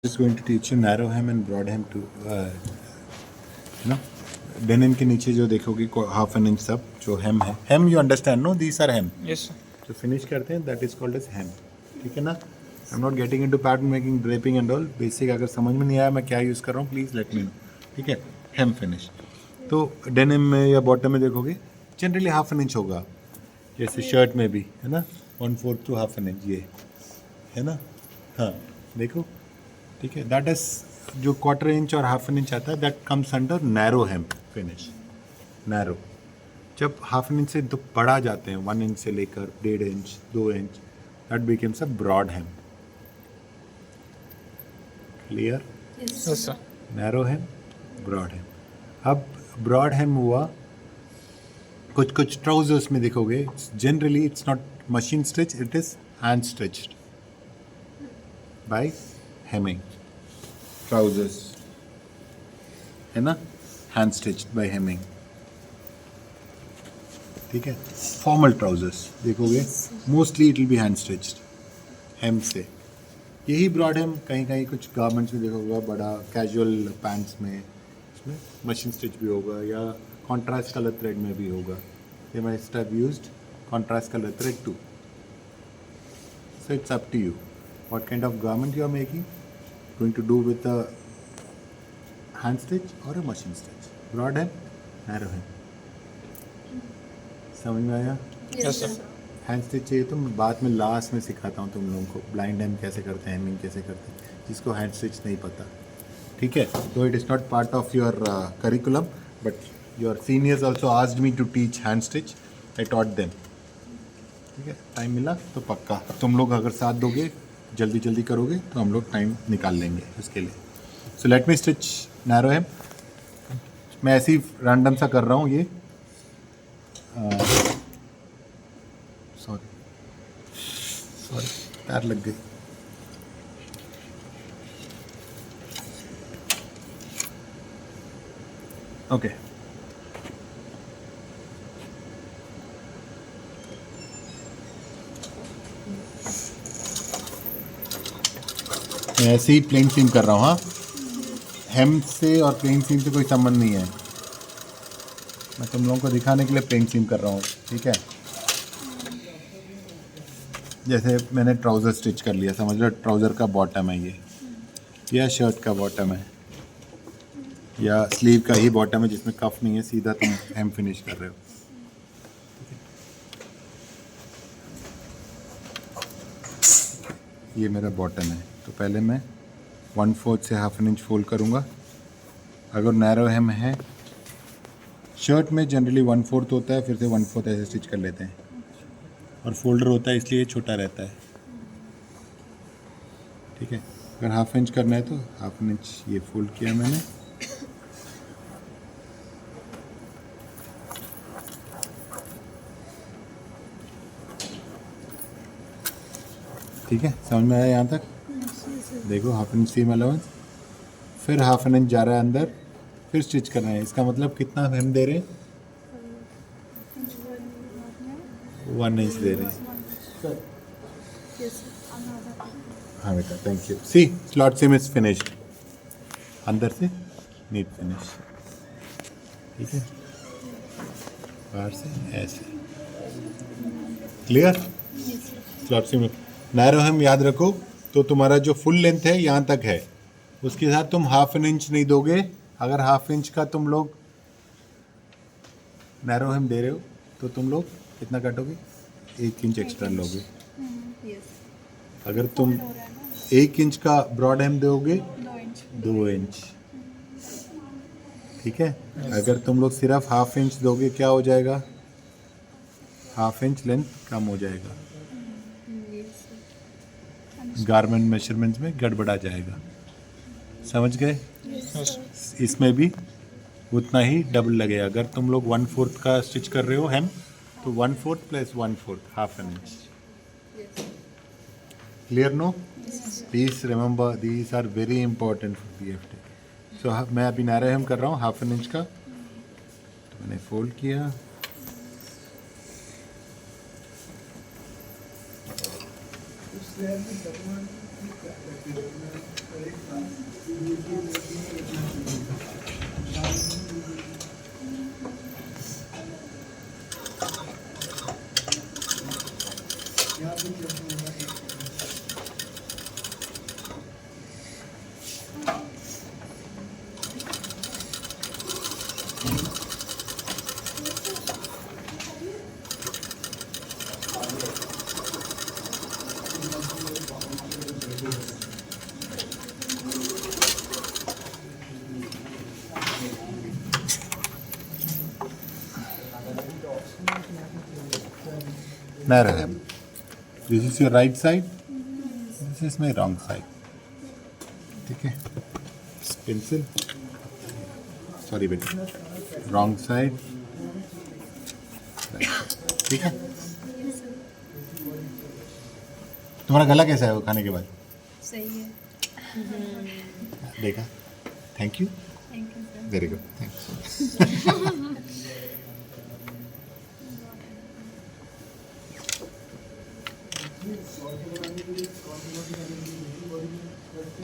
Is going to teach you narrow hem and broad hem to denim के नीचे जो देखोगे हाफ एन इंच सब जो hem है, hem you understand no, these are hem. Yes sir. जो finish करते हैं that is called as hem. ठीक है ना. I'm not getting into pattern making, draping and all. Basic अगर समझ में नहीं आया मैं क्या यूज़ कर रहा हूँ प्लीज़ लेट मी नो. ठीक है. hem finish. तो denim में या बॉटम में देखोगे जनरली हाफ एन इंच होगा, जैसे शर्ट में भी है ना 1/4 to हाफ एन इंच ये है ना. हाँ देखो ठीक है. दैट इज जो क्वार्टर इंच और हाफ एन इंच आता है that comes under narrow hem finish. Narrow जब हाफ एन इंच से तो बड़ा जाते हैं 1 इंच से लेकर 1.5 inch 2 inch that becomes a broad hem. Clear. Yes sir. Narrow hem broad hem. अब ब्रॉड हेम हुआ कुछ कुछ ट्राउजर्स में देखोगे generally it's not machine stitch, it is hand stitched by hemming. Trousers है ना हैंड स्टिच्ड बाय हेमिंग. ठीक है. फॉर्मल ट्राउजर्स देखोगे mostly it will be hand stitched hem से. यही ब्रॉड हेम कहीं कहीं कुछ गारमेंट्स में देखोगे बड़ा कैजुअल पैंट्स में इसमें मशीन स्टिच भी होगा या कॉन्ट्रास्ट कलर थ्रेड में भी होगा. They might have used contrast colour thread too. So it's up to you what kind of garment you are making, going to do with a hand stitch or a machine stitch. Broad hem, narrow hem. समझ में आया? Yes sir. Hand stitch चाहिए तो मैं बाद में last में सिखाता हूँ तुम लोगों को ब्लाइंड हेम कैसे करते हैं, हेमिंग कैसे करते हैं, जिसको हैंड स्टिच नहीं पता. ठीक है. तो it is not part of your curriculum but your seniors also asked me to teach hand stitch. I taught them. ठीक है. टाइम मिला तो पक्का तुम लोग अगर साथ दोगे जल्दी जल्दी करोगे तो हम लोग टाइम निकाल लेंगे उसके लिए. So let me stitch narrow hem. मैं ऐसे ही रैंडम सा कर रहा हूँ ये. सॉरी पैर लग गई. ओके. मैं ऐसे ही प्लेन सीम कर रहा हूँ. हाँ हेम से और प्लेन सीम से कोई संबंध नहीं है. मैं तुम लोगों को दिखाने के लिए प्लेन सीम कर रहा हूँ. ठीक है. जैसे मैंने ट्राउज़र स्टिच कर लिया, समझ लो ट्राउज़र का बॉटम है ये या शर्ट का बॉटम है या स्लीव का ही बॉटम है जिसमें कफ नहीं है, सीधा तुम हेम फिनिश कर रहे हो. ये मेरा बॉटम है तो पहले मैं 1/4 से हाफ एन इंच फोल्ड करूँगा. अगर नैरो हेम है शर्ट में जनरली 1/4 होता है, फिर से 1/4 ऐसे स्टिच कर लेते हैं और फोल्डर होता है इसलिए छोटा रहता है. ठीक है. अगर हाफ इंच करना है तो हाफ एन इंच ये फोल्ड किया मैंने. ठीक है. समझ में आया यहाँ तक? देखो हाफ इंच सीम अलाउंस, फिर हाफ एन इंच जा रहा है अंदर, फिर स्टिच करना है. इसका मतलब कितना हम दे रहे हैं? 1 इंच दे रहे हैं. हाँ बेटा thank you. See slot seam is finished अंदर से नीट फिनिश. ठीक है. बाहर से ऐसे. Clear. Slot seam narrow hem याद रखो तो तुम्हारा जो फुल लेंथ है यहाँ तक है, उसके साथ तुम हाफ एन इंच नहीं दोगे. अगर हाफ इंच का तुम लोग नैरो हेम दे रहे हो तो तुम लोग कितना काटोगे? 1 इंच एक्स्ट्रा लोगे. अगर तुम 1 इंच का ब्रॉड हेम दोगे 2 इंच. ठीक है. अगर तुम लोग सिर्फ हाफ इंच दोगे क्या हो जाएगा? हाफ इंच लेंथ कम हो जाएगा, गारमेंट मेजरमेंट्स में गड़बड़ा जाएगा. समझ गए? इसमें भी उतना ही डबल लगेगा. अगर तुम लोग 1/4 का स्टिच कर रहे हो हेम तो 1/4 + 1/4 half an inch. Clear no? Please remember these are very important for BFT. So मैं अभी नैरो हेम कर रहा हूँ हाफ एन इंच का. तो मैंने फोल्ड किया. narrow hem. This is your right side, this is my wrong side. ठीक है, pencil, sorry बेटा, wrong side, right side. ठीक है. तुम्हारा गला कैसा है वो खाने के बाद? सही है. देखा, thank you, thank you sir. Very good, thanks.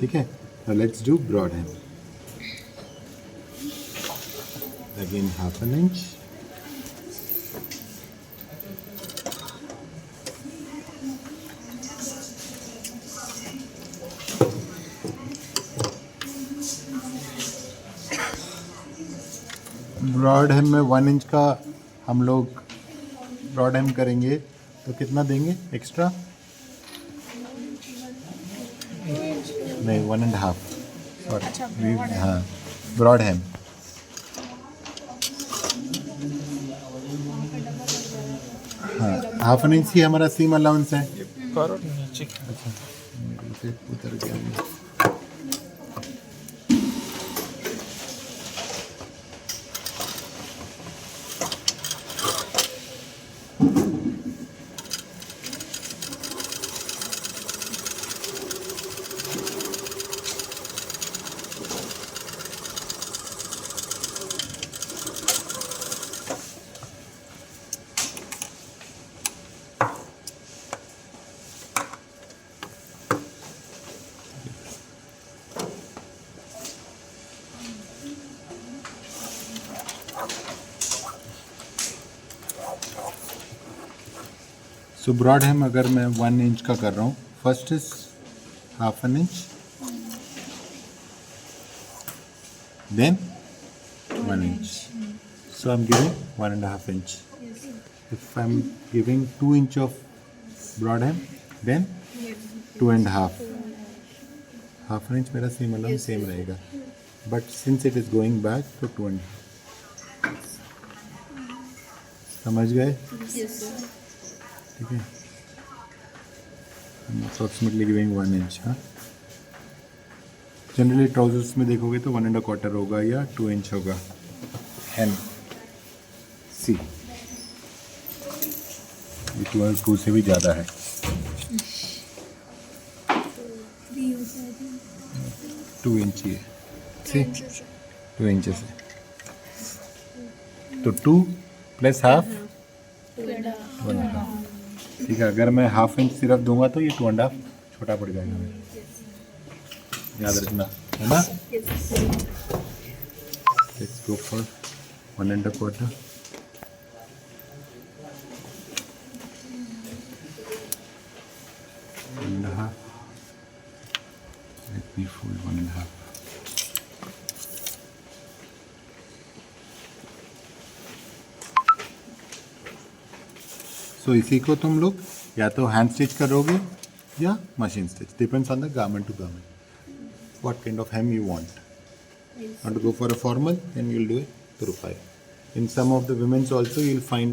ठीक है. Now let's do broad hem. Again 1/2 inch. Broad हेम में 1 इंच का हम लोग ब्रॉड हेम करेंगे तो कितना देंगे एक्स्ट्रा? नहीं, 1.5. सॉरी, हाँ, ब्रॉड हेम. हाँ, 1/2 इंच ही हमारा सीम अलाउंस है. अच्छा, मेरे से उतर गया. सो ब्रॉड हेम अगर मैं 1 इंच का कर रहा हूँ, first is 1/2 inch, then 1 inch. So I am giving 1.5 inch. If I am giving 2 inch of broad hem, then 2.5. 1/2 inch मेरा सेम अलाउन सेम रहेगा, but since it is going back तो 2.5. समझ गए? ठीक है. Approximately giving 1 inch. हाँ, generally trousers में देखोगे तो 1.25 होगा या 2 इंच होगा. हेम सी, ये 2 से भी ज़्यादा है. 2 इंच ही है. सी, 2 इंच है. तो 2 + 1/2 1.5. ठीक है. अगर मैं 1/2 इंच सिर्फ दूंगा तो ये 2.5 छोटा पड़ जाएगा मेरा. याद रखना, है ना? Let's go for 1.25. Let me fold 1.5. तो इसी को तुम लोग या तो हैंड स्टिच करोगे या machine stitch, depends on the garment to garment, what kind of hem you want. Want to go for a formal, then you'll do it through 5. In some of the women's also you'll find,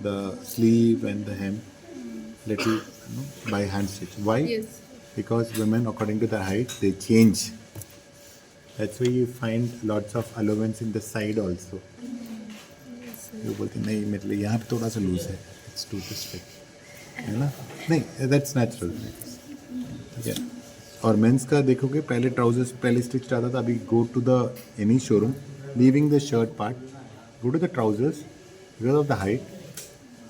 the sleeve and the hem little, by hand stitch. Why? Yes. Because women, according to their height, they change. That's why you find lots of allowance in the side also. वो बोलते नहीं, मेरे लिए यहाँ पे थोड़ा सा loose है, इट्स टू स्ट्रिक्ट, है ना? नहीं, दैट्स नेचुरल. ठीक है. और मेंस का देखोगे, पहले ट्राउजर्स पहले स्टिच आता था. अभी go to the any showroom, leaving the shirt part, go to the trousers, because of the height,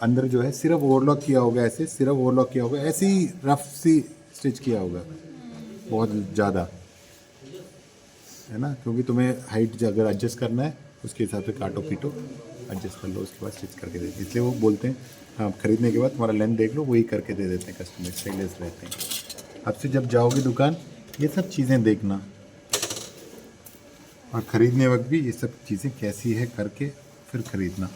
अंदर जो है सिर्फ ओवरलॉक किया होगा, ऐसे सिर्फ ओवरलॉक किया होगा, ऐसे ही रफ सी स्टिच किया होगा, बहुत ज़्यादा, है ना? क्योंकि तुम्हें हाइट अगर एडजस्ट करना है उसके हिसाब से काटो पीटो, एडजस्ट कर लो, उसके बाद स्टिच करके देते. इसलिए वो बोलते हैं, हाँ, खरीदने के बाद तुम्हारा लेंथ देख लो, वही करके दे देते हैं कस्टमर, स्टाइलिश रहते हैं. अब से जब जाओगे दुकान, ये सब चीज़ें देखना, और ख़रीदने वक्त भी ये सब चीज़ें कैसी है करके फिर ख़रीदना.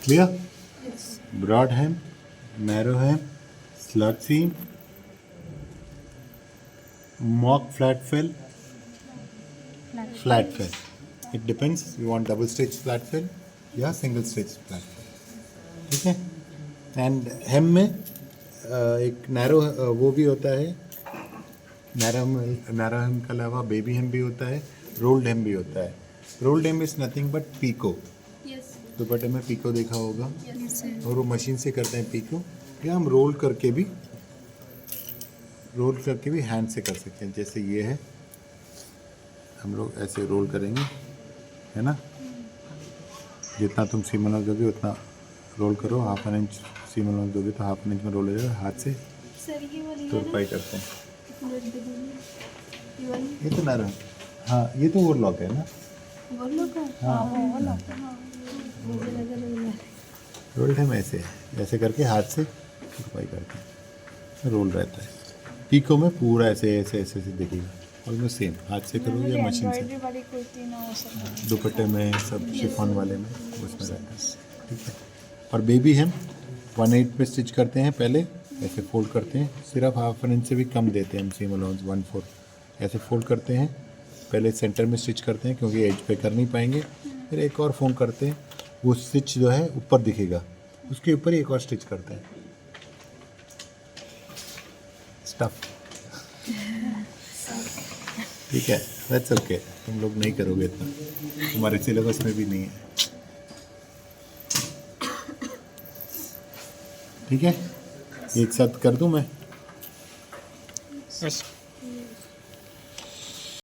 Clear? Broad hem, narrow hem, slut seam, mock flat fill, flat fill. It depends. You want double stitch flat fill या single stitch flat fill. ठीक है? एंड hem में एक नैरो वो भी होता है. नैरो hem के अलावा बेबी hem भी होता है, रोल्ड hem भी होता है. Rolled hem is nothing but picot. Yes दुपट्टे में पीको देखा होगा यस और वो मशीन से करते हैं पीको, या हम रोल करके भी हैंड से कर सकते हैं. जैसे ये है, हम लोग ऐसे रोल करेंगे, है ना. जितना तुम सीम अलग दोगे उतना रोल करो. हाफ एन इंच सीम अलग दोगे तो हाफ एन इंच में रोल हो जाएगा. हाथ से सर ये वाली तो है ना पाई करते हैं. ये वाली ये तो नरम. हाँ, ये तो ओवरलॉक है ना. वो लोग का हाँ. वो लोग का हाँ मुझे लगा रोल रोल्ड है ऐसे, ऐसे करके हाथ से पाई करते हैं. रोल रहता है. पीको में पूरा ऐसे ऐसे ऐसे ऐसे दिखेगा. Almost same. हाथ से करो या मशीन से. एम्ब्रॉयडरी वाली कुर्ती ना हो सकता दुपट्टे में सब शिफॉन वाले में उसमें रहता है. ठीक है. और बेबी हम 1/8 में स्टिच करते हैं. पहले ऐसे फोल्ड करते हैं. सिर्फ हाफ एन इंच से भी कम देते हैं हम सीम अलाउंस. 1/4 ऐसे फोल्ड करते हैं. पहले सेंटर में स्टिच करते हैं क्योंकि एज पे कर नहीं पाएंगे. फिर एक और फोल्ड करते हैं. वो स्टिच जो है ऊपर दिखेगा, उसके ऊपर ही एक और स्टिच करते हैं. स्टफ. ठीक है. That's okay. तुम लोग नहीं करोगे इतना, हमारे सिलेबस में भी नहीं है. ठीक है. एक साथ कर दूं मैं. यस